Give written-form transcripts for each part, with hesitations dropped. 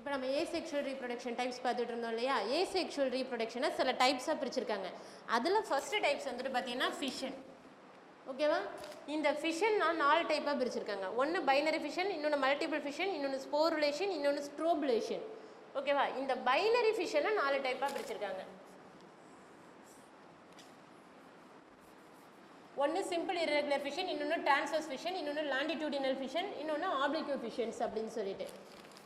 இப்போ நம்ம asexual reproduction types பார்த்துட்டு இருந்தோம் இல்லையா? ஏசெக்ஷுவல் ரீப்ரொடக்ஷனை சில டைப்ஸாக பிரிச்சிருக்காங்க. அதில் ஃபஸ்ட்டு டைப்ஸ் வந்துட்டு பார்த்தீங்கன்னா ஃபிஷன். ஓகேவா? இந்த ஃபிஷன்னா 4 டைப்பாக பிரிச்சிருக்காங்க. ஒன்று பைனரி ஃபிஷன், இன்னொன்று மல்டிபிள் ஃபிஷன், இன்னொன்று ஸ்போருலேஷன், இன்னொன்று ஸ்ட்ரோபுலேஷன். ஓகேவா? இந்த பைனரி ஃபிஷனை 4 டைப்பாக பிரிச்சிருக்காங்க. ஒன்று சிம்பிள் இர்ரெகுலர் ஃபிஷன், இன்னொன்று டிரான்ஸ்வர்ஸ் ஃபிஷன், இன்னொன்று லாண்டிடியூடினல் ஃபிஷன், இன்னொன்று ஆப்ளிக்யூ ஃபிஷன்ஸ் அப்படின்னு சொல்லிட்டு.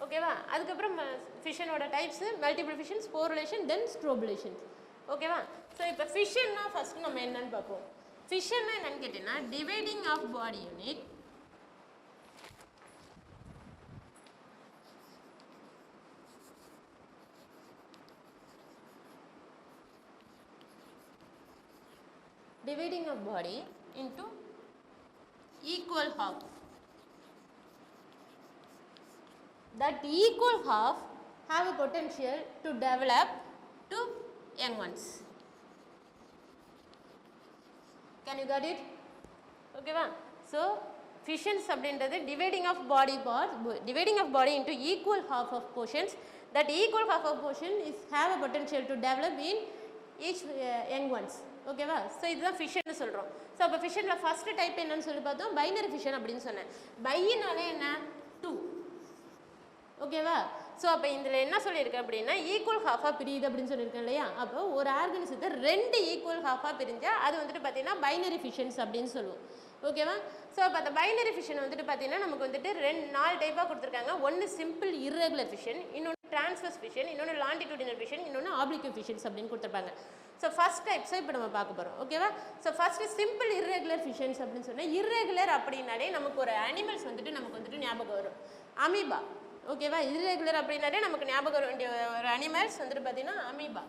ஓகேவா? அதுக்கப்புறம் ஃபிஷனோட டைப்ஸு மல்டிபிள் ஃபிஷன், ஸ்போருலேஷன், தென் ஸ்ட்ரோபுலேஷன். ஓகேவா? ஸோ இப்போ ஃபிஷன்னா ஃபஸ்ட்டு நம்ம என்னன்னு பார்ப்போம். ஃபிஷன்னா என்னன்னு கேட்டீங்கன்னா dividing of body unit dividing of body into equal half. That equal half have a potential to develop to young ones. Can you get it? Okay va? So fissions அப்படின்றது dividing of body parts, dividing of body into equal half of portions. That equal half of portion is have a potential to develop in each young ones. ஓகேவா? So இதுதான் fission சொல்கிறோம். So அப்போ ஃபிஷனில் first type என்னன்னு சொல்லி பார்த்தோம், binary fission அப்படின்னு சொன்னேன். பையினாலே என்ன? 2. ஓகேவா? ஸோ அப்போ இதில் என்ன சொல்லியிருக்கேன் அப்படின்னா ஈக்குவல் ஹாஃபாக பிரியுது அப்படின்னு சொல்லியிருக்கேன் இல்லையா? அப்போ ஒரு ஆர்கனிசத்தை 2 ஈக்குவல் ஹாஃபாக பிரிஞ்சால் அது வந்துட்டு பார்த்தீங்கன்னா பைனரி ஃபிஷன்ஸ் அப்படின்னு சொல்லுவோம். ஓகேவா? ஸோ அப்போ அந்த பைனரி ஃபிஷன் வந்துட்டு பார்த்தீங்கன்னா நமக்கு வந்துட்டு 4 டைப்பாக கொடுத்துருக்காங்க. ஒன்று சிம்பிள் இர்ரெகுலர் ஃபிஷன், இன்னொன்று டிரான்ஸ்வர்ஸ் ஃபிஷன், இன்னொன்று லாண்டிடியூடினல் ஃபிஷன், இன்னொன்று ஆப்ளிக்யூ ஃபிஷன்ஸ் அப்படின்னு கொடுத்துருப்பாங்க. ஸோ ஃபஸ்ட் டைப்ஸை இப்போ நம்ம பார்க்க போகிறோம். ஓகேவா? ஸோ ஃபஸ்ட்டு சிம்பிள் இர்ரெகுலர் ஃபிஷன்ஸ் அப்படின்னு சொன்னால் இர்ரெகுலர் அப்படின்னாலே நமக்கு ஒரு அனிமல்ஸ் வந்துட்டு நமக்கு வந்துட்டு ஞாபகம் வரும். அமீபா. ஓகேவா? இர்ரெகுலர் அப்படின்னாலே நமக்கு ஞாபகம் வர வேண்டிய ஒரு அனிமல்ஸ் வந்துட்டு பார்த்தீங்கன்னா அமீபா.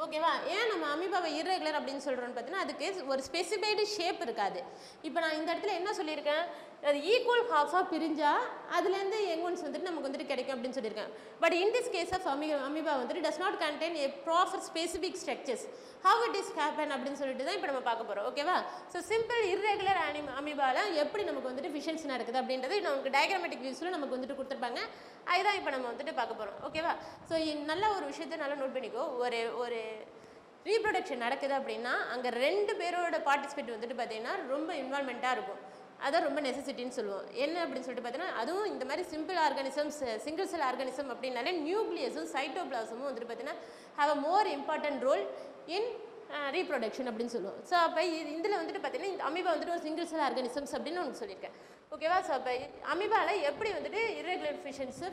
ஓகேவா? ஏன் நம்ம அமீபாவை இர்ரெகுலர் அப்படின்னு சொல்கிறோன்னு பார்த்தீங்கன்னா அதுக்கு ஒரு ஸ்பெசிஃபைடு ஷேப் இருக்காது. இப்போ நான் இந்த இடத்துல என்ன சொல்லியிருக்கேன், அது ஈக்குவல் ஹாஃபாக பிரிஞ்சால் அதுலேருந்து யங் ஒன்ஸ் வந்துட்டு நமக்கு வந்துட்டு கிடைக்கும் அப்படின்னு சொல்லியிருக்கேன். But in this case of amoeba வந்துட்டு does not contain a proper specific structures. How it is happen அப்படின்னு சொல்லிட்டு தான் இப்போ நம்ம பார்க்க போகிறோம். ஓகேவா? ஸோ சிம்பிள் இர்ரெகுலர் அமீபாவில் எப்படி நமக்கு வந்துட்டு ஃபிஷன்ஸ் நடக்குது அப்படின்றது நமக்கு டயக்ராமேட்டிக் வியூஸில் நமக்கு வந்துட்டு கொடுத்துருப்பாங்க. அதுதான் இப்போ நம்ம வந்துட்டு பார்க்க போகிறோம். ஓகேவா? ஸோ நல்ல ஒரு விஷயத்தை நல்லா நோட் பண்ணிக்கோ. ஒரு ரீப்ரொடக்ஷன் நடக்குது அப்படின்னா அங்கே 2 பேரோட பார்ட்டிசிபேட் வந்துட்டு பார்த்தீங்கன்னா ரொம்ப இன்வால்மெண்ட்டாக இருக்கும். அதான் ரொம்ப நெசசிட்டின்னு சொல்லுவோம். என்ன அப்படின்னு சொல்லிட்டு பார்த்தீங்கன்னா அதுவும் இந்த மாதிரி simple organisms, single cell organism அப்படின்னாலே நியூக்ளியஸும் சைட்டோபிளாசமும் வந்துட்டு பார்த்தீங்கன்னா have a more important role in reproduction அப்படின்னு சொல்லுவோம். ஸோ அப்போ இதில் வந்துட்டு பார்த்தீங்கன்னா இந்த அமீபா வந்துட்டு ஒரு சிங்கிள் செல் ஆர்கானிசம்ஸ் அப்படின்னு ஒன்று சொல்லியிருக்கேன். ஓகேவா? ஸோ அப்போ அமீபாவில் எப்படி வந்துட்டு இர்ரெகுலர்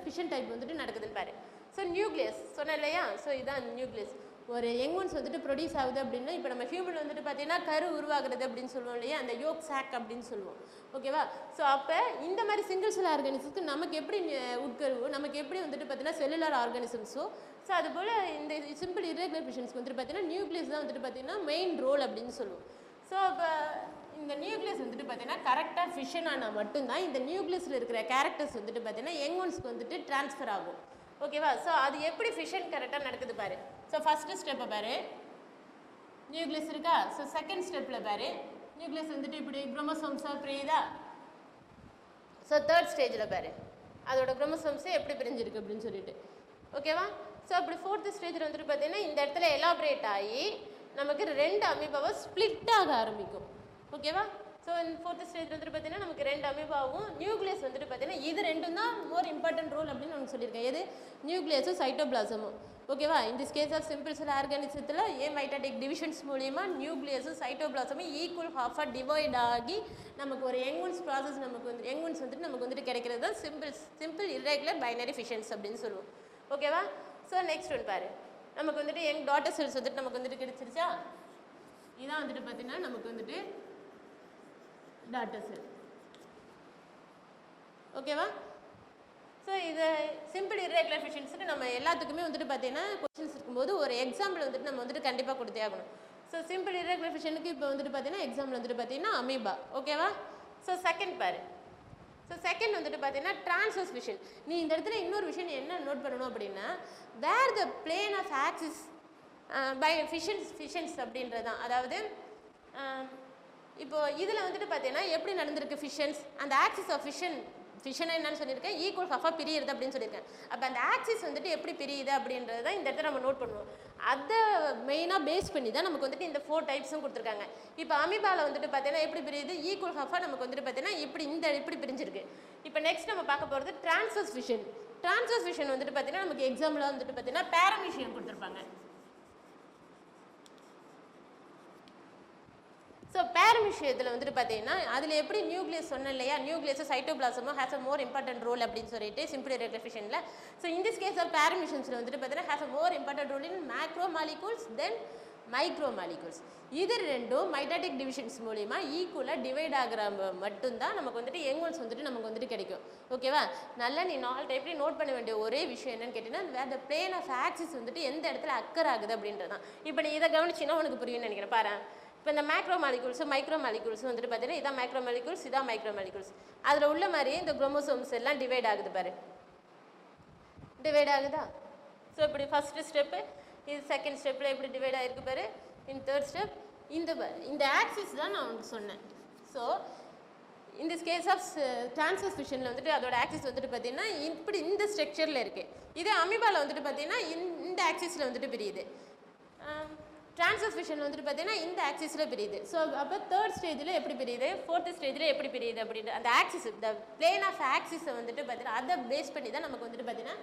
ஃபிஷன் டைப் வந்துட்டு நடக்குதுன்னு பாரு. ஸோ நியூக்ளியஸ் சொன்னேன் இல்லையா? ஸோ இதுதான் நியூக்ளியஸ். ஒரு யங் ஒன்ஸ் வந்துட்டு ப்ரொடியூஸ் ஆகுது அப்படின்னா இப்போ நம்ம ஹியூமன் வந்துட்டு பார்த்தீங்கன்னா கரு உருவாகிறது அப்படின்னு சொல்லுவோம் இல்லையா? அந்த யோக் சாக் அப்படின்னு சொல்லுவோம். ஓகேவா? ஸோ அப்போ இந்த மாதிரி சிங்கிள் செல் ஆர்கானிசம்ஸ்க்கு நமக்கு எப்படி உட்கருவோ, நமக்கு எப்படி வந்துட்டு பார்த்தீங்கன்னா செல்லுலார் ஆர்கானிசம்ஸோ, ஸோ அதுபோல் இந்த சிம்பிள் இர்ரெகுலர் ஃபிஷன்ஸ்க்கு வந்துட்டு பார்த்தீங்கன்னா நியூக்ளியஸ் தான் வந்துட்டு பார்த்தீங்கன்னா மெயின் ரோல் அப்படின்னு சொல்லுவோம். ஸோ அப்போ இந்த நியூக்ளியஸ் வந்துட்டு பார்த்தீங்கன்னா கரெக்டாக ஃபிஷன் ஆனால் மட்டும்தான் இந்த நியூக்ளியஸில் இருக்கிற கேரக்டர்ஸ் வந்துட்டு பார்த்தீங்கன்னா யங் ஒன்ஸ்க்கு வந்துட்டு ட்ரான்ஸ்ஃபர் ஆகும். ஓகேவா? ஸோ அது எப்படி ஃபிஷன் கரெக்டாக நடக்குது பாரு. ஸோ ஃபஸ்ட்டு ஸ்டெப்பை பாரு, நியூக்ளியஸ் இருக்கா? ஸோ செகண்ட் ஸ்டெப்பில் பாரு, நியூக்ளியஸ் வந்துட்டு இப்படி குரோமோசோம்ஸாக பிரியுதா? ஸோ தேர்ட் ஸ்டேஜில் பாரு அதோட குரோமோசோம்ஸே எப்படி பிரிஞ்சிருக்கு அப்படின்னு சொல்லிட்டு. ஓகேவா? ஸோ அப்படி ஃபோர்த்து ஸ்டேஜில் வந்துட்டு பார்த்தீங்கன்னா இந்த இடத்துல எலாபரேட் ஆகி நமக்கு 2 அமீபாவை ஸ்ப்ளிட் ஆக ஆரம்பிக்கும். ஓகேவா? ஸோ இந்த ஃபோர்த்து ஸ்டேஜ் வந்துட்டு பார்த்தீங்கன்னா நமக்கு 2 அமீபாவும் நியூக்ளியஸ் வந்துட்டு பார்த்தீங்கன்னா இது 2 தான் மோர் இம்பார்ட்டன்ட் ரோல் அப்படின்னு நமக்கு சொல்லியிருக்கேன். எது? நியூக்ளியஸும் சைட்டோபிளாசமும். ஓகேவா? இந்த கேஸ் ஆஃப் சிம்பிள் செல் ஆர்கானிசத்தில் மைட்டாட்டிக் டிவிஷன்ஸ் மூலிமா நியூக்ளியஸும் சைட்டோபிளாசமும் ஈக்குவல் ஹாஃபாக டிவைட் ஆகி நமக்கு ஒரு யங் ஒன்ஸ் ப்ராசஸ் நமக்கு வந்து யங் ஒன்ஸ் வந்துட்டு நமக்கு வந்துட்டு கிடைக்கிறது தான் சிம்பிள் இர்ரெகுலர் பைனரி ஃபிஷன்ஸ் அப்படின்னு சொல்லுவோம். ஓகேவா? ஸோ நெக்ஸ்ட் ஒன் பாரு, நமக்கு வந்துட்டு யங் டாட்டர் செல்ஸ் வந்துட்டு நமக்கு வந்துட்டு கிடைச்சிருச்சா? இதான் வந்துட்டு பார்த்தீங்கன்னா நமக்கு வந்துட்டு டாட்டர் செல். ஓகேவா? ஸோ இது சிம்பிள் இர்ரெகுலர் ஃபிஷன்ஸுக்கு நம்ம எல்லாத்துக்குமே வந்துட்டு பார்த்தீங்கன்னா கொஸ்டின்ஸ் இருக்கும்போது ஒரு எக்ஸாம்பிள் வந்துட்டு நம்ம வந்துட்டு கண்டிப்பாக கொடுத்தே ஆகணும். ஸோ சிம்பிள் இர்ரெகுலர் ஃபிஷனுக்கு இப்போ வந்துட்டு பார்த்தீங்கன்னா எக்ஸாம்பிள் வந்துட்டு பார்த்தீங்கன்னா அமீபா. ஓகேவா? ஸோ செகண்ட் பாரு. ஸோ செகண்ட் வந்துட்டு பார்த்தீங்கன்னா டிரான்ஸ்வர்ஸ் ஃபிஷன். நீ இந்த இடத்துல இன்னொரு விஷயம் என்ன நோட் பண்ணணும் அப்படின்னா where the plane of axis by fissions அப்படின்றது தான். அதாவது இப்போ இதில் வந்துட்டு பார்த்தீங்கன்னா எப்படி நடந்திருக்கு ஃபிஷன்ஸ், அந்த ஆக்சிஸ் ஆஃப் ஃபிஷன் ஃபிஷன் என்னன்னு சொல்லியிருக்கேன், ஈக்குவல் ஹாஃபாக பிரியுது அப்படின்னு சொல்லியிருக்கேன். அப்போ அந்த ஆக்சிஸ் வந்துட்டு எப்படி பிரியுது அப்படின்றது தான் இந்த இடத்துல நம்ம நோட் பண்ணுவோம். அதை மெயினாக பேஸ் பண்ணி தான் நமக்கு வந்துட்டு இந்த 4 டைப்ஸும் கொடுத்துருக்காங்க. இப்போ அமீபாவில் வந்துட்டு பார்த்தீங்கன்னா எப்படி பிரியுது, ஈக்குவல் ஹாஃபாக நமக்கு வந்துட்டு பார்த்தீங்கன்னா இப்படி பிரிஞ்சிருக்கு. இப்போ நெக்ஸ்ட் நம்ம பார்க்க போகிறது டிரான்ஸ்வர்ஸ் ஃபிஷன். டிரான்ஸ்வர்ஸ் ஃபிஷன் வந்துட்டு பார்த்தீங்கன்னா நமக்கு எக்ஸாம்பிளாக வந்துட்டு பார்த்தீங்கன்னா பேரமீஷியம் கொடுத்துருப்பாங்க. ஸோ பேரமீஷியத்தில் வந்துட்டு பார்த்தீங்கன்னா அதில் எப்படி நியூக்ளியஸ் சொன்னேன் இல்லையா, நியூக்ளியஸும் சைட்டோபிளாசமும் has a more important role அப்படின்னு சொல்லிட்டு சிம்பிள் இர்ரெகுலர் ஃபிஷனில். So in this case of பேரமீஷியன்ஸில் வந்துட்டு பார்த்தீங்கன்னா has a more important role in macromolecules then micromolecules. இது ரெண்டும் மைட்டாட்டிக் டிவிஷன்ஸ் மூலிமா ஈக்குவலாக டிவைட் ஆகிற மட்டும்தான் நமக்கு வந்துட்டு யங் வந்துட்டு நமக்கு வந்துட்டு கிடைக்கும். ஓகேவா? நல்லா நீ 4 டைப்லேயும் நோட் பண்ண வேண்டிய ஒரே விஷயம் என்னன்னு கேட்டிங்கன்னா, வேறு த பிளேன் ஆஃப் ஆக்சிஸ் வந்துட்டு எந்த இடத்துல அக்கர் ஆகுது அப்படின்றது தான். இப்போ நீ இதை கவனிச்சின்னா உனக்கு புரியும்னு நினைக்கிறேன். பாரு, இப்போ இந்த மேக்ரோ மாலிகூல்ஸும் மைக்ரோ மாலிகூல்ஸும் வந்துட்டு பார்த்தீங்கன்னா இதான் மேக்ரோ மாலிகூல்ஸ், இதான் மைக்ரோ மாலிகூல்ஸ். அதில் உள்ள மாதிரி இந்த குரோமோசோம்ஸ் எல்லாம் டிவைட் ஆகுது பாரு, டிவைட் ஆகுதா? ஸோ இப்படி ஃபஸ்ட்டு ஸ்டெப்பு, இது செகண்ட் ஸ்டெப்பில் எப்படி டிவைட் ஆகிருக்கு பாரு, இன் தேர்ட் ஸ்டெப் இந்த ஆக்சிஸ் தான் நான் உங்களுக்கு சொன்னேன். ஸோ இந்த கேஸ் ஆஃப் டிரான்ஸ்வர்ஸ் ஃபிஷனில் வந்துட்டு அதோட ஆக்சிஸ் வந்துட்டு பார்த்தீங்கன்னா இப்படி இந்த ஸ்ட்ரக்சரில் இருக்குது. இதே அமீபாவில் வந்துட்டு பார்த்தீங்கன்னா இந்த ஆக்சிஸில் வந்துட்டு பிரியுது. டிரான்ஸ்வர்ஸ் ஃபிஷன் வந்துட்டு பார்த்தீங்கன்னா இந்த ஆக்சிஸில் பிரியுது. ஸோ அப்போ தேர்ட் ஸ்டேஜில் எப்படி பிரியுது, ஃபோர்த் ஸ்டேஜில் எப்படி பிரியுது அப்படின்ற அந்த ஆக்சிஸ், இந்த பிளேன் ஆஃப் ஆக்சிஸை வந்துட்டு பார்த்தீங்கன்னா அதை பேஸ் பண்ணி தான் நமக்கு வந்துட்டு பார்த்தீங்கன்னா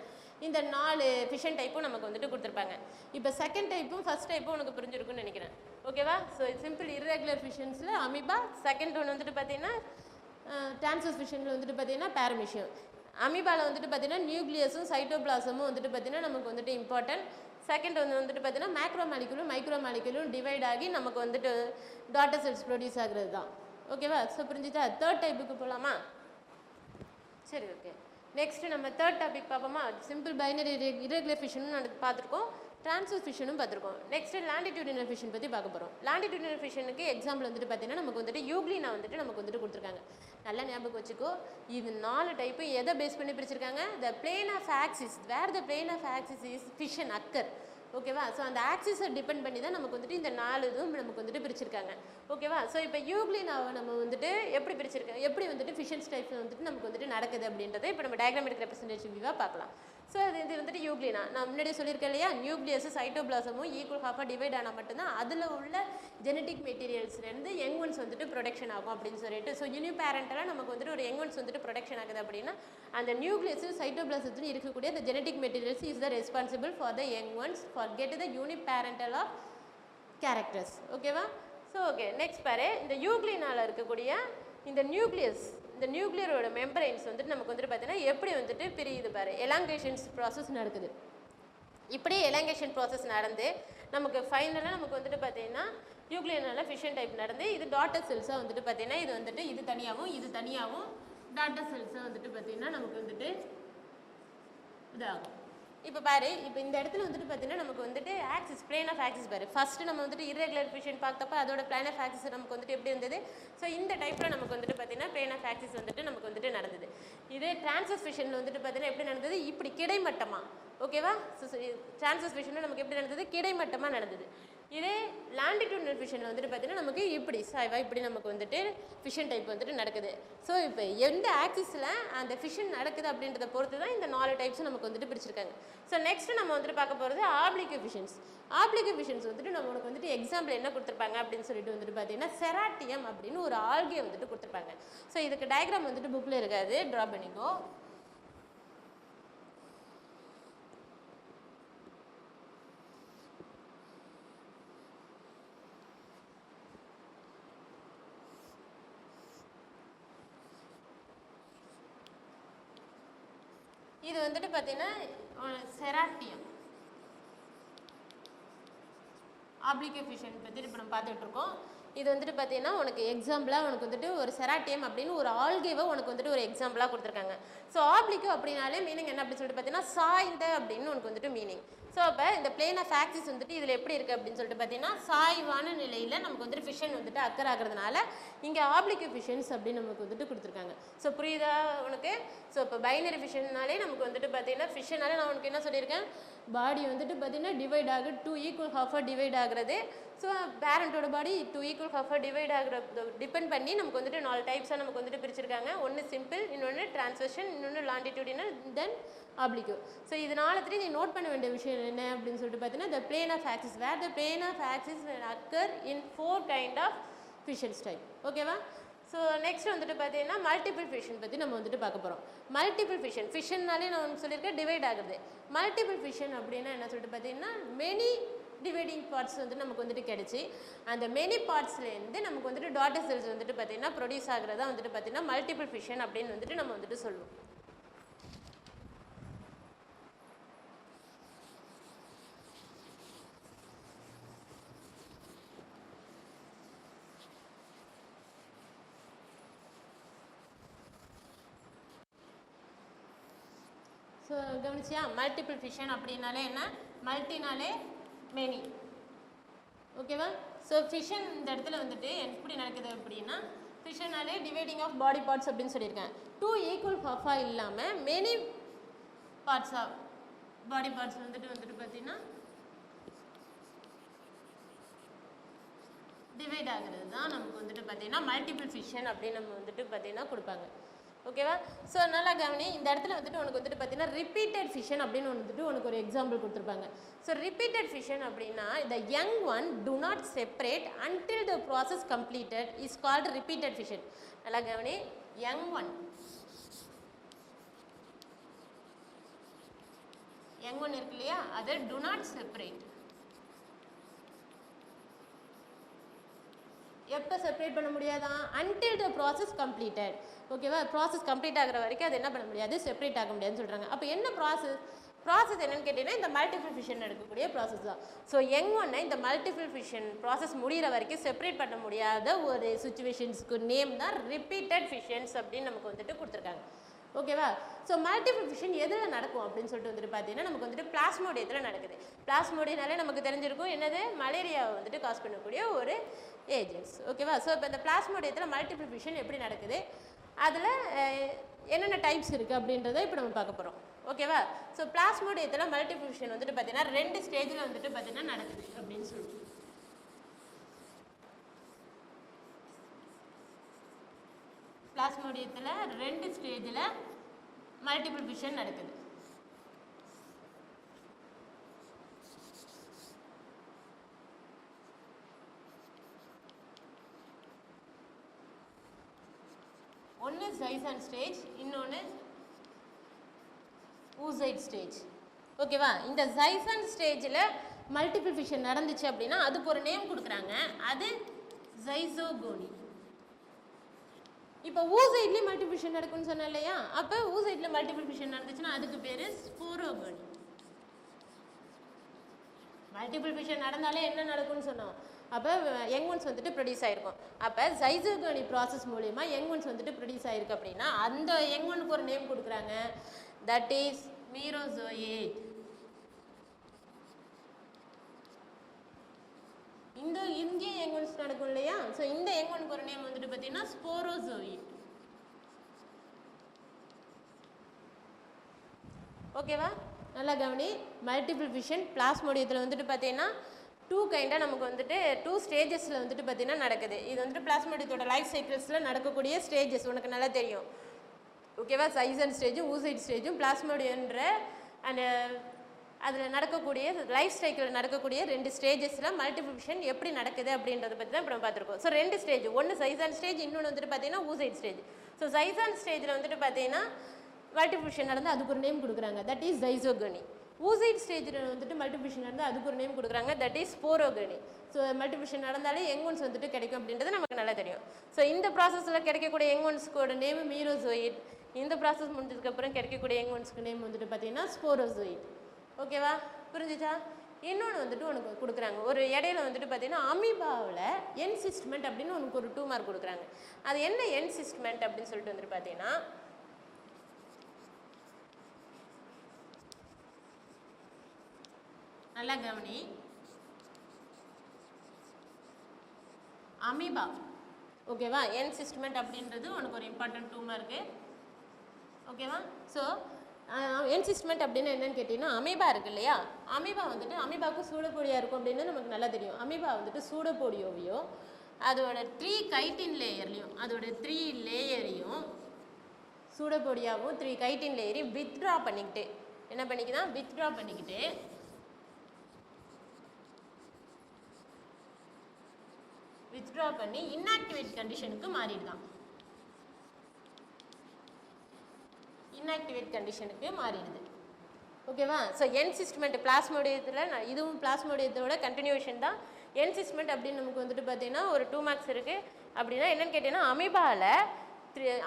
இந்த 4 ஃபிஷன் டைப்பும் நமக்கு வந்துட்டு கொடுத்துருப்பாங்க. இப்போ செகண்ட் டைப்பும் ஃபர்ஸ்ட் டைப்பும் உனக்கு புரிஞ்சிருக்குன்னு நினைக்கிறேன். ஓகேவா? ஸோ சிம்பிள் இர்ரெகுலர் ஃபிஷன்ஸில் அமீபா, செகண்ட் ஒன் வந்துட்டு பார்த்தீங்கன்னா டிரான்ஸ்வர்ஸ் ஃபிஷனில் வந்துட்டு பார்த்தீங்கன்னா பேரமீஷியம். அமீபாவில் வந்துட்டு பார்த்தீங்கன்னா நியூக்ளியஸும் சைட்டோபிளாசமும் வந்துட்டு பார்த்தீங்கன்னா நமக்கு வந்துட்டு இம்பார்ட்டன்ட். செகண்ட் வந்துட்டு பார்த்தீங்கன்னா மேக்ரோ மாலிகுலும் மைக்ரோ மாலிகுலும் டிவைட் ஆகி நமக்கு வந்துட்டு டாட்டர் செல்ஸ் ப்ரொடியூஸ் ஆகுறது தான். ஓகேவா? ஸோ புரிஞ்சுச்சா? தேர்ட் டைப்புக்கு போகலாமா? சரி, ஓகே. நெக்ஸ்ட்டு நம்ம தேர்ட் டாபிக் பார்ப்போமா? சிம்பிள் பைனரி இர்ரெகுலர் ஃபிஷனும் நம்ம பார்த்துருக்கோம், டிரான்ஸ்வர்ஸ் ஃபிஷனும் பார்த்துருக்கோம். நெக்ஸ்ட்டு லாண்டிடியூடினல் ஃபிஷன் பற்றி பார்க்க போகிறோம். லாண்டிடியூடினல் ஃபிஷனுக்கு எக்ஸாம்பிள் வந்துட்டு பார்த்தீங்கன்னா நமக்கு வந்துட்டு யூக்ளினா வந்துட்டு நமக்கு வந்துட்டு கொடுத்துருக்காங்க. நல்லா ஞாபகம் வச்சுக்கோ, இது 4 டைப்பு எதை பேஸ் பண்ணி பிரிச்சிருக்காங்க, the plane of axis, where the plane of axis is fission occur. ஓகேவா? ஸோ அந்த ஆக்சிஸை டிபெண்ட் பண்ணி தான் நமக்கு வந்துட்டு இந்த 4 இதுவும் நமக்கு வந்துட்டு பிரிச்சிருக்காங்க. ஓகேவா? ஸோ இப்போ யூக்ளினாவை நம்ம வந்துட்டு எப்படி பிரிச்சிருக்கோம், எப்படி வந்துட்டு ஃபிஷன்ஸ் டைப்ஸ் வந்துட்டு நமக்கு வந்துட்டு நடக்குது அப்படின்றத இப்போ நம்ம டயக்ராமெட்டிக் ரெப்ரசன்டேஷன் வியூவாக பார்க்கலாம். ஸோ இது வந்துட்டு யூக்ளினா, நான் முன்னாடியே சொல்லியிருக்கேன் இல்லையா, நியூக்ளியஸும் சைட்டோபிளாசமும் ஈக்குவல் ஹாஃபாக டிவைட் ஆனால் மட்டும்தான் அதில் உள்ள ஜெனட்டிக் மெட்டீரியல்ஸ்லேருந்து யங் ஒன்ஸ் வந்துட்டு ப்ரொடக்ஷன் ஆகும் அப்படின்னு சொல்லிட்டு. ஸோ யூனி பேரண்டெல்லாம் நமக்கு வந்துட்டு ஒரு யங் ஒன்ஸ் வந்துட்டு ப்ரொடக்ஷன் ஆகுது அப்படின்னா அந்த நியூக்ளியஸும் சைட்டோபிளாசத்துலையும் இருக்கக்கூடிய அந்த genetic materials is the responsible for the young ones for get the uniparental of characters. ஓகேவா? ஸோ ஓகே, நெக்ஸ்ட் பாரு, இந்த யூக்ளினால இருக்கக்கூடிய இந்த நியூக்ளியரோட மெம்பரைன்ஸ் வந்துட்டு நமக்கு வந்துட்டு பார்த்தீங்கன்னா எப்படி வந்துட்டு பிரியுது பாரு, எலாங்கேஷன்ஸ் ப்ராசஸ் நடக்குது. இப்படியே எலாங்கேஷன் ப்ராசஸ் நடந்து நமக்கு ஃபைனலாக நமக்கு வந்துட்டு பார்த்தீங்கன்னா யூக்ளியனால ஃபிஷன் டைப் நடந்து இது டாட்டர் செல்ஸாக வந்துட்டு பார்த்தீங்கன்னா இது வந்துட்டு இது தனியாகவும் டாட்டர் செல்ஸாக வந்துட்டு பார்த்தீங்கன்னா நமக்கு வந்துட்டு இதாகும். இப்போ பாரு, இப்போ இந்த இடத்துல வந்துட்டு பார்த்தீங்கன்னா நமக்கு வந்துட்டு ஆக்சிஸ், பிளேன் ஆஃப் ஆக்சிஸ் பாரு. ஃபஸ்ட்டு நம்ம வந்துட்டு இர்ரெகுலர் ஃபிஷன் பார்த்தப்ப அதோட பிளேன் ஆஃப் ஆக்சிஸ் நமக்கு வந்துட்டு எப்படி இருந்தது. ஸோ இந்த டைப்பில் நமக்கு வந்துட்டு பார்த்தீங்கன்னா பிளேன் ஆஃப் ஆக்சிஸ் வந்துட்டு நமக்கு வந்துட்டு நடந்தது. இதே டிரான்ஸ்வர்ஸ் ஃபிஷனில் வந்துட்டு பார்த்தீங்கன்னா எப்படி நடந்தது, இப்படி கிடைமட்டமாக. ஓகேவா? ஸோ டிரான்ஸ்வர்ஸ் ஃபிஷனில் நமக்கு எப்படி நடந்தது, கிடைமட்டமாக நடந்தது. இதே லாண்டிடியூடினல் ஃபிஷனில் வந்துட்டு பார்த்தீங்கன்னா நமக்கு இப்படி சாய்வா இப்படி நமக்கு வந்துட்டு ஃபிஷன் டைப் வந்துட்டு நடக்குது. ஸோ இப்போ எந்த ஆக்சிஸில் அந்த ஃபிஷன் நடக்குது அப்படின்றத பொறுத்து தான் இந்த 4 டைப்ஸும் நமக்கு வந்துட்டு பிரிச்சிருக்காங்க. ஸோ நெக்ஸ்ட்டு நம்ம வந்துட்டு பார்க்க போகிறது ஆப்ளிக் ஃபிஷன்ஸ். ஆப்ளிக் ஃபிஷன்ஸ் வந்துட்டு நம்மளுக்கு வந்துட்டு எக்ஸாம்பிள் என்ன கொடுத்துருப்பாங்க அப்படின்னு சொல்லிட்டு வந்துட்டு பார்த்தீங்கன்னா செராட்டியம் அப்படின்னு ஒரு ஆல்கே வந்துட்டு கொடுத்துருப்பாங்க. ஸோ இதுக்கு டயக்ராம் வந்துட்டு புக்கில் இருக்காது, ட்ரா பண்ணிக்கோ. இது வந்துட்டு பார்த்தீங்கன்னா செராட்டியம் ஆப்ளிக் ஃபிஷன் பற்றி இப்போ நம்ம பார்த்துட்டு இருக்கோம். இது வந்துட்டு பார்த்தீங்கன்னா உனக்கு எக்ஸாம்பிளாக உனக்கு வந்துட்டு ஒரு செராட்டியம் அப்படின்னு ஒரு ஆல்கேவை உனக்கு வந்துட்டு ஒரு எக்ஸாம்பிளாக கொடுத்துருக்காங்க. ஸோ ஆப்ளிக்கு அப்படின்னாலே மீனிங் என்ன அப்படின்னு சொல்லிட்டு பார்த்தீங்கன்னா சாய்ந்த அப்படின்னு உனக்கு வந்துட்டு மீனிங். ஸோ அப்போ இந்த பிளேன் ஆஃப் ஆக்சிஸ் வந்துட்டு இதில் எப்படி இருக்குது அப்படின்னு சொல்லிட்டு பார்த்தீங்கன்னா சாய்வான நிலையில் நமக்கு வந்துட்டு ஃபிஷன் வந்துட்டு அக்கர் ஆகிறதுனால இங்கே ஆப்ளிக் ஃபிஷன்ஸ் அப்படின்னு நமக்கு வந்துட்டு கொடுத்துருக்காங்க. ஸோ புரியுதா உனக்கு? ஸோ இப்போ பைனரி ஃபிஷன்னாலே நமக்கு வந்துட்டு பார்த்தீங்கன்னா ஃபிஷனாலே நான் உனக்கு என்ன சொல்லியிருக்கேன், பாடி வந்துட்டு பார்த்தீங்கன்னா டிவைட் ஆகுது, 2 ஈக்குவல் ஹாஃபாக டிவைட் ஆகுறது. ஸோ பேரண்ட்டோட பாடி 2 ஈக்குவல் ஹாஃபாக டிவைட் ஆகுறது டிபெண்ட் பண்ணி நமக்கு வந்துட்டு 4 டைப்ஸாக நமக்கு வந்துட்டு பிரிச்சிருக்காங்க. ஒன்று சிம்பிள், இன்னொன்று டிரான்ஸ்வர்ஷன், இன்னொன்று லாண்டிடியூடினல், தென் ஆப்ளிக்யூ. ஸோ இது நாலத்துலேயும் நீ நோட் பண்ண வேண்டிய விஷயம் என்ன அப்படின்னு சொல்லிட்டு பார்த்தீங்கன்னா, the plane of axis, where the plane of axis will occur in 4 kind of fissions type. ஓகேவா? ஸோ நெக்ஸ்ட் வந்துட்டு பார்த்தீங்கன்னா மல்டிபிள் ஃபிஷன் பற்றி நம்ம வந்துட்டு பார்க்க போகிறோம். மல்டிபிள் ஃபிஷன், ஃபிஷன்னாலே நான் சொல்லியிருக்கேன் டிவைட் ஆகுது. மல்டிபிள் ஃபிஷன் அப்படின்னா என்ன சொல்லிட்டு பார்த்தீங்கன்னா, மெனி டிவைடிங் பார்ட்ஸ் வந்து நமக்கு வந்துட்டு கிடச்சி அந்த மெனி பார்ட்ஸ்லேருந்து நமக்கு வந்துட்டு டாட்டர் செல்ஸ் வந்துட்டு பார்த்தீங்கன்னா ப்ரொடியூஸ் ஆகிறதா வந்துட்டு பார்த்தீங்கன்னா மல்டிபிள் ஃபிஷன் அப்படின்னு வந்துட்டு நம்ம வந்துட்டு சொல்லுவோம். ஸோ கவனிச்சியா, மல்டிபிள் ஃபிஷன் அப்படின்னாலே என்ன, மல்டினாலே மெனி. ஓகேவா? ஸோ ஃபிஷன் இந்த இடத்துல வந்துட்டு எப்படி நடக்குது அப்படின்னா, ஃபிஷனாலே டிவைடிங் ஆஃப் பாடி பார்ட்ஸ் அப்படின்னு சொல்லியிருக்கேன். 2 ஈக்குவல் ஹாஃபாக இல்லாமல் many parts of body parts வந்துட்டு பார்த்தீங்கன்னா டிவைட் ஆகுறது தான் நமக்கு வந்துட்டு பார்த்தீங்கன்னா மல்டிபிள் ஃபிஷன் அப்படின்னு நம்ம வந்துட்டு பார்த்தீங்கன்னா கொடுப்பாங்க. ஓகேவா? ஸோ நல்லா கவனி, இந்த இடத்துல வந்துட்டு உனக்கு வந்துட்டு பார்த்தீங்கன்னா ரிப்பீட்டட் ஃபிஷன் அப்படின்னு வந்துட்டு உனக்கு ஒரு எக்ஸாம்பிள் கொடுத்துருப்பாங்க. ஸோ ரிப்பீட்டட் ஃபிஷன் அப்படின்னா the young one do not separate until the process completed is called repeated fission. நல்லா கவனி, young one இருக்கு இல்லையா, அதை do not separate. எப்போ செப்பரேட் பண்ண முடியாதான், until the process completed. ஓகேவா? ப்ராசஸ் கம்ப்ளீட் ஆகிற வரைக்கும் அது என்ன பண்ண முடியாது, செப்பரேட் ஆக முடியாதுன்னு சொல்கிறாங்க. அப்போ என்ன ப்ராசஸ் என்னன்னு கேட்டிங்கன்னா இந்த மல்டிபிள் ஃபிஷன் நடக்கக்கூடிய ப்ராசஸ் தான். ஸோ ஒன்று இந்த மல்டிபிள் ஃபிஷன் ப்ராசஸ் முடிகிற வரைக்கும் செப்பரேட் பண்ண முடியாத ஒரு சுச்சுவேஷன்ஸ்க்கு நேம் தான் ரிப்பீட்டட் ஃபிஷன்ஸ் அப்படின்னு நமக்கு வந்துட்டு கொடுத்துருக்காங்க. ஓகேவா? ஸோ மல்டிபிள் ஃபிஷன் எதில் நடக்கும் அப்படின்னு சொல்லிட்டு வந்துட்டு பார்த்தீங்கன்னா நமக்கு வந்துட்டு பிளாஸ்மோடியத்தில் நடக்குது. பிளாஸ்மோடியனாலே நமக்கு தெரிஞ்சிருக்கும் என்னது, மலேரியாவை வந்துட்டு காஸ் பண்ணக்கூடிய ஒரு ஏஜென்ட்ஸ். ஓகேவா? ஸோ இப்போ இந்த பிளாஸ்மோடியத்தில் மல்டிபிள் ஃபிஷன் எப்படி நடக்குது, அதில் என்னென்ன டைப்ஸ் இருக்குது அப்படின்றத இப்போ நம்ம பார்க்க போகிறோம். ஓகேவா? ஸோ பிளாஸ்மோடியத்தில் மல்டிபிள் ஃபிஷன் வந்துட்டு பார்த்தீங்கன்னா 2 ஸ்டேஜில் வந்துட்டு பார்த்தீங்கன்னா நடக்குது அப்படின்னு சொல்லிட்டு. பிளாஸ்மோடியத்தில் 2 ஸ்டேஜில் மல்டிபிள் ஃபிஷன் நடக்குது. ஒன்று ஜைசன் ஸ்டேஜ், இன்னொன்று ஊசைட் ஸ்டேஜ். ஓகேவா? இந்த ஜைசன் ஸ்டேஜில் மல்டிபிள் ஃபிஷன் நடந்துச்சு அப்படின்னா அதுக்கு ஒரு நேம் கொடுக்குறாங்க, அது ஜைசோகோனி. இப்போ ஊசைட்லேயும் மல்டிபிள் ஃபிஷன் நடக்கும்னு சொன்னேன் இல்லையா, அப்போ ஊசைட்டில் மல்டிபிள் ஃபிஷன் நடந்துச்சுன்னா அதுக்கு பேர் ஸ்போரோகோனி. மல்டிபிள் ஃபிஷன் நடந்தாலே என்ன நடக்கும்னு சொன்னோம், அப்போ யங் ஒன்ஸ் வந்துட்டு ப்ரொடியூஸ் ஆகிருக்கும். அப்போ ஜைசோகோனி ப்ராசஸ் மூலிமா யங் ஒன்ஸ் வந்துட்டு ப்ரொடியூஸ் ஆகிருக்கு அப்படின்னா அந்த யங் ஒனுக்கு ஒரு நேம் கொடுக்குறாங்க, தட் இஸ் மீரோசோயேட். இந்த இங்கே யங் ஒன்ஸ் நடக்கும் இல்லையா, ஸோ இந்த யங் ஒனுக்கு ஒரு நேம் வந்துட்டு பார்த்தீங்கன்னா ஸ்போரோசோயிட். ஓகேவா? நல்லா கவனி, மல்டிபிள் ஃபிஷன் பிளாஸ்மோடியத்தில் வந்துட்டு பார்த்தீங்கன்னா 2 கைண்டாக நமக்கு வந்துட்டு 2 ஸ்டேஜஸில் வந்துட்டு பார்த்தீங்கன்னா நடக்குது. இது வந்துட்டு பிளாஸ்மோடியத்தோட லைஃப் சைக்கிள்ஸில் நடக்கக்கூடிய ஸ்டேஜஸ் உனக்கு நல்லா தெரியும். ஓகேவா? சைசன் ஸ்டேஜும் ஊசைட் ஸ்டேஜும் பிளாஸ்மோடியன்ற அண்ட் அதில் நடக்கக்கூடிய லைஃப் சைக்கிள் நடக்கக்கூடிய 2 ஸ்டேஜஸில் மல்டிபிள் ஃபிஷன் எப்படி நடக்குது அப்படின்றத பற்றி தான் இப்போ நம்ம பார்த்துருக்கோம். ஸோ 2 ஸ்டேஜ், ஒன்று சைசன் ஸ்டேஜ், இன்னொன்று வந்துட்டு பார்த்தீங்கன்னா ஊசைட் ஸ்டேஜ். ஸோ சைசன் ஸ்டேஜில் வந்துட்டு பார்த்தீங்கன்னா மல்டிபிள் ஃபிஷன் நடந்து அதுக்கு ஒரு நேம் கொடுக்குறாங்க, தட் இஸ் ஜைசோகோனி. ஊசைட் ஸ்டேஜில் வந்துட்டு மல்டிபிள் ஃபிஷன் நடந்து அதுக்கு ஒரு நேம் கொடுக்குறாங்க, that is sporogony. So multiple fission நடந்தாலே யங் ஒன்ஸ் வந்துட்டு கிடைக்கும் அப்படின்றது நமக்கு நல்லா தெரியும். ஸோ இந்த ப்ராசஸில் கிடைக்கக்கூடிய யங் ஒன்ஸ்க்கோட நேம் மீரோசோயிட். இந்த ப்ராசஸ் முடிஞ்சதுக்கப்புறம் கிடைக்கக்கூடிய யங் ஒன்ஸ்க்கு நேம் வந்துட்டு பார்த்தீங்கன்னா ஸ்போரோசோயிட். ஓகேவா? புரிஞ்சுச்சா? இன்னொன்று வந்துட்டு உனக்கு கொடுக்குறாங்க, ஒரு இடையில வந்துட்டு பார்த்தீங்கன்னா அமீபாவில் என்சிஸ்ட்மெண்ட் அப்படின்னு உனக்கு ஒரு 2 மார்க் கொடுக்குறாங்க. அது என்ன என்சிஸ்ட்மெண்ட் அப்படின்னு சொல்லிட்டு வந்துட்டு பார்த்தீங்கன்னா, நல்லா கவனி, அமீபா. ஓகேவா? என்சிஸ்ட்மெண்ட் அப்படின்றது உனக்கு ஒரு இம்பார்ட்டன்ட் 2 மார்க்கு. ஓகேவா? ஸோ என்சிஸ்ட்மெண்ட் அப்படின்னு என்னன்னு கேட்டிங்கன்னா அமீபா இருக்கு இல்லையா, அமீபா வந்துட்டு அமீபாவுக்கு சூடோபோடியா இருக்கும் அப்படின்னு நமக்கு நல்லா தெரியும். அமீபா வந்துட்டு சூடோபோடியோவையும் அதோட 3 கைட்டின் லேயர்லையும் அதோட 3 லேயரையும் சூடோபோடியாவும் 3 கைட்டின் லேயரையும் வித்ட்ரா பண்ணிக்கிட்டு என்ன பண்ணிக்குதான் வித்ட்ரா பண்ணிக்கிட்டு வித்ட்ரா பண்ணி இன்ஆக்டிவேட் கண்டிஷனுக்கு மாறிடுதான். இன்ஆக்டிவேட் கண்டிஷனுக்கு மாறிடுது. ஓகேவா? ஸோ என்சிஸ்ட்மெண்ட் பிளாஸ்மோடியத்தில் இதுவும் பிளாஸ்மோடியத்தோட கண்டினியூஷன் தான். என்சிஸ்ட்மெண்ட் அப்படின்னு நமக்கு வந்துட்டு பார்த்தீங்கன்னா ஒரு 2 மார்க்ஸ் இருக்குது. அப்படின்னா என்னென்னு கேட்டிங்கன்னா அமீபாவில்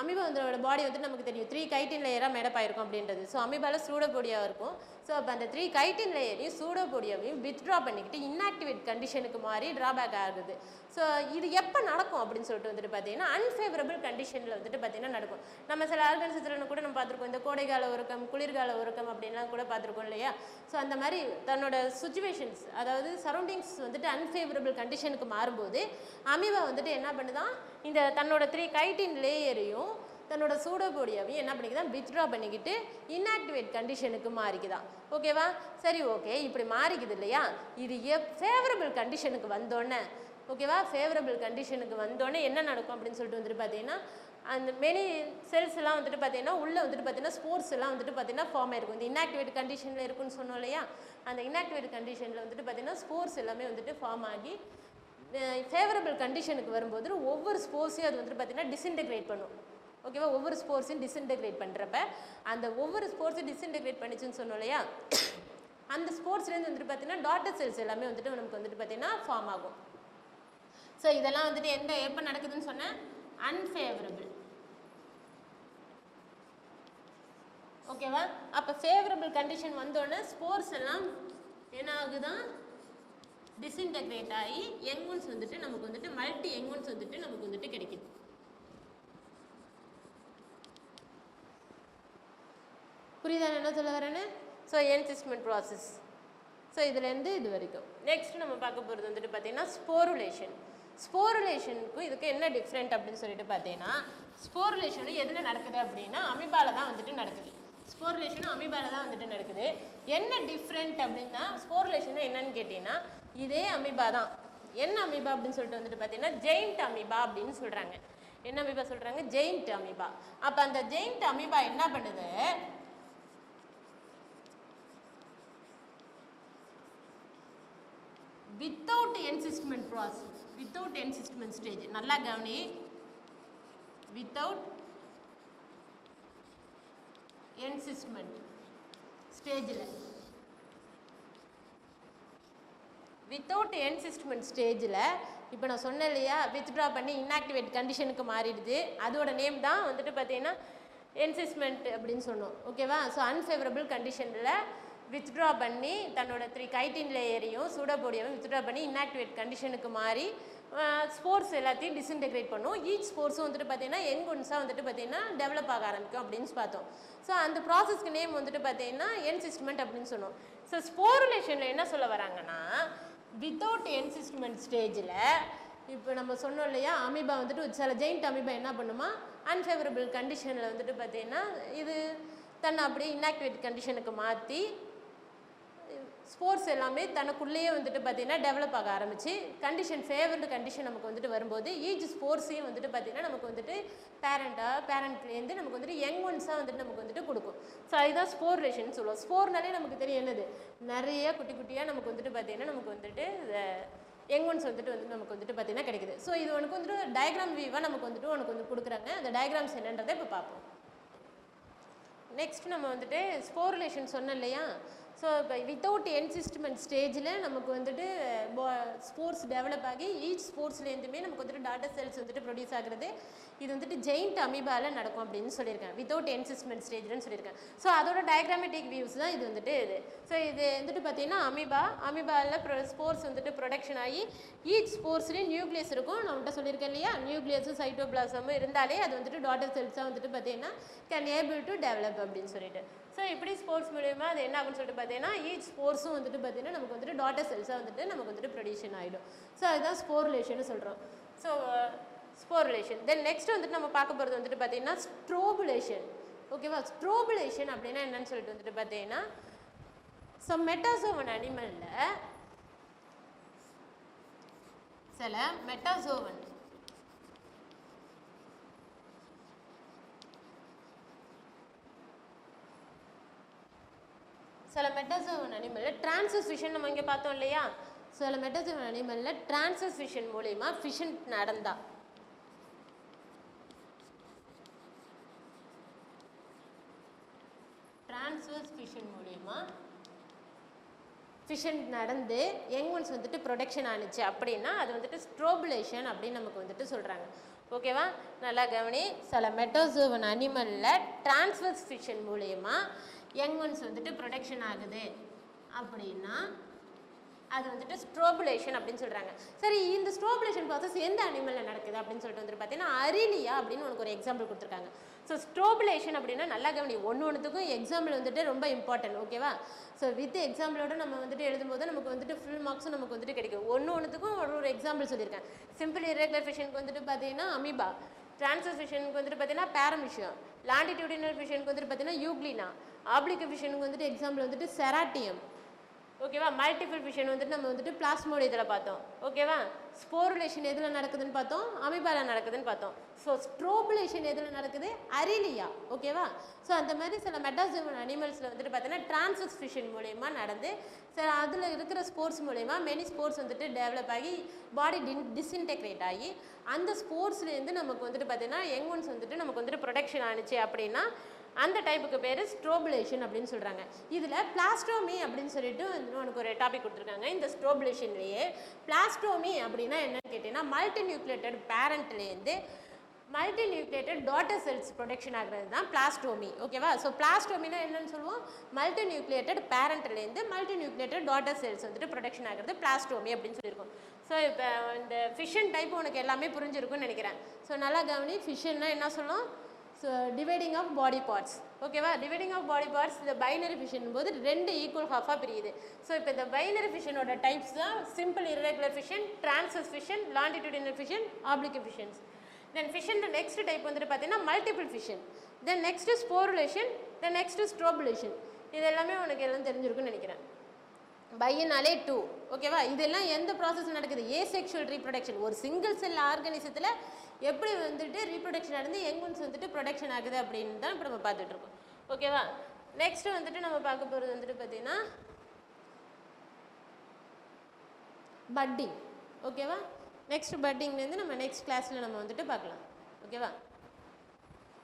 அமீபா வந்தோட பாடி வந்துட்டு நமக்கு தெரியும் 3 கைட்டின் லேயராக மேடப் ஆயிருக்கும் அப்படின்றது. ஸோ அமீபாவில் சூடோபோடியாக இருக்கும். ஸோ அப்போ அந்த 3 கைட்டின் லேயரையும் சூடோபோடியாவையும் வித்ட்ரா பண்ணிக்கிட்டு இன்ஆக்டிவேட் கண்டிஷனுக்கு மாறி ட்ராபேக் ஆகுது. ஸோ இது எப்போ நடக்கும் அப்படின்னு சொல்லிட்டு வந்துட்டு பார்த்தீங்கன்னா அன்ஃபேவரபிள் கண்டிஷனில் வந்துட்டு பார்த்தீங்கன்னா நடக்கும். நம்ம சில ஆர்கன்ஸில் கூட நம்ம பார்த்துருக்கோம், இந்த கோடைக்கால உறக்கம் குளிர்கால உறக்கம் அப்படின்லாம் கூட பார்த்துருக்கோம் இல்லையா. ஸோ அந்த மாதிரி தன்னோட சுச்சுவேஷன்ஸ் அதாவது சரௌண்டிங்ஸ் வந்துட்டு அன்ஃபேவரபிள் கண்டிஷனுக்கு மாறும்போது அமீபா வந்துட்டு என்ன பண்ணுதான் இந்த தன்னோட 3 கைட்டின் லேயரையும் தன்னோட சூடோபோடியாவையும் என்ன பண்ணிக்குதான் வித்ட்ரா பண்ணிக்கிட்டு இன்ஆக்டிவேட் கண்டிஷனுக்கு மாறிக்குதான். ஓகேவா? சரி, ஓகே. இப்படி மாறிக்குது இல்லையா, இது ஃபேவரபிள் கண்டிஷனுக்கு வந்தோடனே ஓகேவா ஃபேவரபிள் கண்டிஷனுக்கு வந்தோடனே என்ன நடக்கும் அப்படின்னு சொல்லிட்டு வந்துட்டு பார்த்தீங்கன்னா அந்த மெனி செல்ஸ் எல்லாம் வந்துட்டு பார்த்தீங்கன்னா உள்ளே வந்துட்டு பார்த்தீங்கன்னா ஸ்போர்ஸ் எல்லாம் வந்துட்டு பார்த்தீங்கன்னா ஃபார்ம் ஆயிருக்கும். இந்த இன்ஆக்டிவேட் கண்டிஷனில் இருக்குன்னு சொன்னோம் இல்லையா, அந்த இன்ஆக்டிவேட் கண்டிஷனில் வந்துட்டு பார்த்தீங்கன்னா ஸ்போர்ஸ் எல்லாமே வந்துட்டு ஃபார்ம் ஆகி ஃபேவரபிள் கண்டிஷனுக்கு வரும்போது ஒவ்வொரு ஸ்போர்ஸையும் அது வந்துட்டு பார்த்தீங்கன்னா டிஸ்இன்டெகிரேட் பண்ணும். ஓகேவா? ஒவ்வொரு ஸ்போர்ஸையும் டிஸ்இன்டெகிரேட் பண்ணுறப்ப அந்த ஒவ்வொரு ஸ்போர்ஸையும் டிஸ்இன்டெகிரேட் பண்ணிச்சுன்னு சொன்னோம் இல்லையா, அந்த ஸ்போர்ட்ஸ்லேருந்து வந்துட்டு பார்த்தீங்கன்னா டாட்டர் செல்ஸ் எல்லாமே வந்துட்டு நமக்கு வந்துட்டு பார்த்தீங்கன்னா ஃபார்ம் ஆகும். ஸோ இதெல்லாம் வந்துட்டு எப்போ நடக்குதுன்னு சொன்னேன் அன்ஃபேவரபிள். ஓகேவா? அப்போ ஃபேவரபிள் கண்டிஷன் வந்தோடனே ஸ்போர்ஸ் எல்லாம் என்ன ஆகுதான் டிஸ்இன்டெகிரேட் ஆகி யங்ஒன்ஸ் வந்துட்டு நமக்கு வந்துட்டு மல்டி யங்ஒன்ஸ் வந்துட்டு நமக்கு வந்துட்டு கிடைக்குது. புரியுதா என்ன சொல்ல வரேன்னு? So encystment process. ஸோ இதுலேருந்து இது வரைக்கும். நெக்ஸ்ட் நம்ம பார்க்க போகிறது வந்துட்டு பார்த்தீங்கன்னா ஸ்போருலேஷன். ஸ்போருலேஷனுக்கும் இதுக்கு என்ன டிஃப்ரெண்ட் அப்படின்னு சொல்லிட்டு பார்த்தீங்கன்னா ஸ்போருலேஷனும் எதில் நடக்குது அப்படின்னா அமீபால தான் வந்துட்டு நடக்குது. ஸ்போருலேஷனும் அமீபால தான் வந்துட்டு நடக்குது. என்ன டிஃப்ரெண்ட் அப்படின்னா ஸ்போருலேஷன் என்னன்னு கேட்டிங்கன்னா இதே அமீபா தான். என்ன அமீபா அப்படின்னு சொல்லிட்டு வந்துட்டு பார்த்தீங்கன்னா ஜெயிண்ட் அமீபா அப்படின்னு சொல்கிறாங்க. என்ன அமீபா சொல்கிறாங்க? Giant amoeba. அப்போ அந்த ஜெயிண்ட் அமீபா என்ன பண்ணுது, without encystment process, without encystment stage, நல்லா கவனி, வித்தவுட் என்சிஸ்ட்மெண்ட் ஸ்டேஜில் வித்தவுட் என்சிஸ்ட்மெண்ட் ஸ்டேஜில் இப்போ நான் சொன்னேன் இல்லையா வித்ட்ரா பண்ணி இன்ஆக்டிவேட் கண்டிஷனுக்கு மாறிடுது. அதோட நேம் தான் வந்துட்டு பார்த்தீங்கன்னா என்சிஸ்ட்மெண்ட் அப்படின்னு சொன்னோம். ஓகேவா? ஸோ அன்ஃபேவரபிள் கண்டிஷனில் வித்ட்ரா பண்ணி தன்னோட 3 கைட்டின் லேயரையும் சூடோபோடியாவும் வித்ட்ரா பண்ணி இன்ஆக்டிவேட் கண்டிஷனுக்கு மாறி ஸ்போர்ட்ஸ் எல்லாத்தையும் டிஸ்இன்டெகிரேட் பண்ணும். ஈச் ஸ்போர்ட்ஸும் வந்துட்டு பார்த்தீங்கன்னா யங்ஒன்ஸாக வந்துட்டு பார்த்தீங்கன்னா டெவலப் ஆக ஆரம்பிக்கும் அப்படின்னு பார்த்தோம். ஸோ அந்த ப்ராசஸ்க்கு நேம் வந்துட்டு பார்த்தீங்கன்னா என்சிஸ்ட்மெண்ட் அப்படின்னு சொன்னோம். ஸோ ஸ்போருலேஷனில் என்ன சொல்ல வராங்கன்னா வித்தவுட் என்சிஸ்ட்மெண்ட் ஸ்டேஜில் இப்போ நம்ம சொன்னோம் இல்லையா அமீபா வந்துட்டு சில ஜெயிண்ட் அமீபா என்ன பண்ணுமா அன்ஃபேவரபிள் கண்டிஷனில் வந்துட்டு பார்த்தீங்கன்னா இது தன்னை அப்படியே இன்ஆக்டிவேட் கண்டிஷனுக்கு மாற்றி ஸ்போர்ட்ஸ் எல்லாமே தனக்குள்ளேயே வந்துட்டு பார்த்தீங்கன்னா டெவலப் ஆக ஆரம்பிச்சு கண்டிஷன் ஃபேவர்டு கண்டிஷன் நமக்கு வந்துட்டு வரும்போது ஈச் ஸ்போர்ட்ஸையும் வந்துட்டு பார்த்தீங்கன்னா நமக்கு வந்துட்டு பேரண்ட்லேருந்து நமக்கு வந்துட்டு யங்ஒன்ஸாக வந்துட்டு நமக்கு வந்துட்டு கொடுக்கும். ஸோ அதுதான் ஸ்போருலேஷன் சொல்லுவோம். ஸ்போர்னாலே நமக்கு தெரியும் என்னது, நிறைய குட்டி குட்டியாக நமக்கு வந்துட்டு பார்த்தீங்கன்னா நமக்கு வந்துட்டு யங்ஒன்ஸ் வந்துட்டு நமக்கு வந்துட்டு பார்த்தீங்கன்னா கிடைக்குது. ஸோ இது உனக்கு வந்துட்டு டயக்ராம் வியூவாக நமக்கு வந்துட்டு உனக்கு வந்து கொடுக்குறாங்க. அந்த டயக்ராம்ஸ் என்னன்றதை இப்போ பார்ப்போம். நெக்ஸ்ட் நம்ம வந்துட்டு ஸ்போருலேஷன் சொன்னோம் இல்லையா. ஸோ இப்போ வித்தவுட் என்சிஸ்ட்மெண்ட் ஸ்டேஜில் நமக்கு வந்துட்டு ஸ்போர்ட்ஸ் டெவலப் ஆகி ஈச் ஸ்போர்ட்ஸ்லேருந்துமே நமக்கு வந்துட்டு டாட்டர் செல்ஸ் வந்துட்டு ப்ரொடியூஸ் ஆகுறது. இது வந்துட்டு ஜெயிண்ட் அமீபாவில் நடக்கும் அப்படின்னு சொல்லியிருக்கேன். வித்தவுட் என்சிஸ்ட்மெண்ட் ஸ்டேஜ்னு சொல்லியிருக்கேன். ஸோ அதோட டயக்ராமேட்டிக் வியூஸ் தான் இது வந்துட்டு இது. ஸோ இது வந்துட்டு பார்த்தீங்கன்னா அமீபாவில் ஸ்போர்ட்ஸ் வந்துட்டு ப்ரொடக்ஷன் ஆகி ஈச் ஸ்போர்ட்ஸ்லேயும் நியூக்ளியஸ் இருக்கும். நம்மகிட்ட சொல்லியிருக்கேன் இல்லையா நியூக்ளியஸும் சைட்டோபிளாசமும் இருந்தாலே அது வந்துட்டு டாட்டர் செல்ஸாக வந்துட்டு பார்த்தீங்கன்னா கேன் ஏபிள் டு டெவலப் அப்படின்னு சொல்லிட்டு. ஸோ இப்படி ஸ்போர்ட்ஸ் மூலியமாக அது என்ன ஆகுன்னு சொல்லிட்டு பார்த்தீங்கன்னா ஈச் ஸ்போர்ட்ஸும் வந்துட்டு பார்த்தீங்கன்னா நமக்கு வந்துட்டு டாட்டர் செல்ஸாக வந்துட்டு நமக்கு வந்துட்டு ப்ரொடியூஷன் ஆகிடும். ஸோ அதுதான் ஸ்போருலேஷன் சொல்கிறோம். ஸோ ஸ்போருலேஷன். தென் நெக்ஸ்ட் வந்துட்டு நம்ம பார்க்க போகிறது வந்துட்டு பார்த்தீங்கன்னா ஸ்ட்ரோபுலேஷன். ஓகேவா. ஸ்ட்ரோபுலேஷன் அப்படின்னா என்னன்னு சொல்லிட்டு வந்துட்டு பார்த்தீங்கன்னா, ஸோ மெட்டாசோவன் அனிமலில் சில மெட்டாசோவன் அனிமலில் டிரான்சஸ் ஃபிஷன் நம்ம இங்கே பார்த்தோம் இல்லையா. சில மெட்டாசோவன் அனிமலில் டிரான்சஸ் ஃபிஷன் மூலயமா ஃபிஷன் நடந்தா, டிரான்ஸ்வர்ஸ் ஃபிஷன் மூலயமா ஃபிஷன் நடந்து யங் ஒன்ஸ் வந்துட்டு ப்ரொடக்ஷன் ஆனிச்சு அப்படின்னா அது வந்துட்டு ஸ்ட்ரோபுலேஷன் அப்படின்னு நமக்கு வந்துட்டு சொல்கிறாங்க. ஓகேவா, நல்லா கவனி. சில மெட்டாசோவன் அனிமலில் டிரான்ஸ்வர்ஸ் ஃபிஷன் மூலயமா யங் ஒன்ஸ் வந்துட்டு ப்ரொடக்ஷன் ஆகுது அப்படின்னா அது வந்துட்டு ஸ்ட்ரோபுலேஷன் அப்படின்னு சொல்கிறாங்க. சரி, இந்த ஸ்ட்ரோபுலேஷன் ப்ராசஸ் எந்த அனிமலில் நடக்குது அப்படின்னு சொல்லிட்டு வந்துட்டு பார்த்தீங்கன்னா அரிலியா அப்படின்னு உனக்கு ஒரு எக்ஸாம்பிள் கொடுத்துருக்காங்க. ஸோ ஸ்ட்ரோபுலேஷன் அப்படின்னா நல்லா கவனி, ஒன்றுத்துக்கும் எக்ஸாம்பிள் வந்துட்டு ரொம்ப இம்பார்ட்டன்ட். ஓகேவா. ஸோ வித் எக்ஸாம்பிளோட நம்ம வந்துட்டு எழுதும்போது நமக்கு வந்துட்டு ஃபுல் மார்க்ஸும் நமக்கு வந்துட்டு கிடைக்கும். ஒன்றுத்துக்கும் ஒரு எக்ஸாம்பிள் சொல்லியிருக்கேன். சிம்பிள் இர்ரெகுலர் ஃபிஷனுக்கு வந்துட்டு பார்த்தீங்கன்னா அமீபா, டிரான்ஸ்வர்ஸ் ஃபிஷனுக்கு வந்துட்டு பார்த்தீங்கன்னா பேரமிஷியம், லாண்டிடியூடினல் ஃபிஷனுக்கு வந்துட்டு பார்த்தீங்கன்னா யூக்ளினா, ஆப்ளிக் ஃபிஷனுக்கு வந்துட்டு எக்ஸாம்பிள் வந்துட்டு செராட்டியம். ஓகேவா. மல்டிபிள் ஃபிஷன் வந்துட்டு நம்ம வந்துட்டு பிளாஸ்மோட் இதில் பார்த்தோம். ஓகேவா. ஸ்போருலேஷன் எதில் நடக்குதுன்னு பார்த்தோம், அமீபால நடக்குதுன்னு பார்த்தோம். ஸோ ஸ்ட்ரோபுலேஷன் எதில் நடக்குது, அரிலியா. ஓகேவா. ஸோ அந்த மாதிரி சில மெட்டாசோவன் அனிமல்ஸில் வந்துட்டு பார்த்தீங்கன்னா டிரான்சஸ் ஃபிஷன் மூலயமா நடந்து சில அதில் இருக்கிற ஸ்போர்ட்ஸ் மூலயமா மெனி ஸ்போர்ட்ஸ் வந்துட்டு டெவலப் ஆகி பாடி டிஸ்இன்டெக்ரேட் ஆகி அந்த ஸ்போர்ட்ஸ்லேருந்து நமக்கு வந்துட்டு பார்த்தீங்கன்னா யங் ஒன்ஸ் வந்துட்டு நமக்கு வந்துட்டு ப்ரொடக்ஷன் ஆனிச்சு அப்படின்னா அந்த டைப்புக்கு பேர் ஸ்ட்ரோபுலேஷன் அப்படின்னு சொல்கிறாங்க. இதில் பிளாஸ்டோமி அப்படின்னு சொல்லிட்டு உனக்கு ஒரு டாபிக் கொடுத்துருக்காங்க. இந்த ஸ்ட்ரோபுலேஷன்லேயே பிளாஸ்டோமி அப்படின்னா என்னன்னு கேட்டிங்கன்னா மல்டி நியூக்ளியேட்டட் பேரண்ட்லேருந்து multinucleated daughter cells production ஆகிறது தான் பிளாஸ்டோமி. ஓகேவா. ஸோ பிளாஸ்டோமினா என்னன்னு சொல்லுவோம், மல்டி நியூக்ளியேட்டட் பேரண்ட்லேருந்து மல்டி நியூக்ளியேட்டட் டாட்டர் செல்ஸ் வந்துட்டு ப்ரொடக்ஷன் ஆகிறது பிளாஸ்டோமி அப்படின்னு சொல்லியிருக்கோம். ஸோ இப்போ இந்த ஃபிஷன் டைப் உனக்கு எல்லாமே புரிஞ்சிருக்குன்னு நினைக்கிறேன். ஸோ நல்லா கவனி, ஃபிஷன்னா என்ன சொல்லும், so dividing of body parts. ஓகேவா. டிவைடிங் ஆஃப் பாடி பார்ட்ஸ் இந்த பைனரி ஃபிஷன் போது 2 ஈக்குவல் ஹாஃபாக பிரியுது. ஸோ இப்போ இந்த பைனரி ஃபிஷனோட டைப்ஸ் தான் simple irregular fission, transverse fission, longitudinal fission, oblique fissions. Then fission next type வந்துட்டு பார்த்தீங்கன்னா multiple fission, then next sporulation, then next strobilation. இது எல்லாமே உனக்கு எல்லாம் தெரிஞ்சிருக்குன்னு நினைக்கிறேன். பையனாலே 2. ஓகேவா. இதெல்லாம் எந்த ப்ராசஸ் நடக்குது, ஏசெக்ஷுவல் ரீப்ரொடக்ஷன். ஒரு சிங்கிள் செல் ஆர்கானிசத்தில் எப்படி வந்துட்டு ரீப்ரொடக்ஷன் நடந்து யங் ஒன்ஸ் வந்துட்டு ப்ரொடக்ஷன் ஆகுது அப்படின்னு தான் இப்போ நம்ம பார்த்துட்டு இருக்கோம். ஓகேவா. நெக்ஸ்ட் வந்துட்டு நம்ம பார்க்க போகிறது வந்துட்டு பார்த்தீங்கன்னா பட்டிங். ஓகேவா. நெக்ஸ்ட் பட்டிங்லேருந்து நம்ம நெக்ஸ்ட் கிளாஸில் நம்ம வந்துட்டு பார்க்கலாம். ஓகேவா.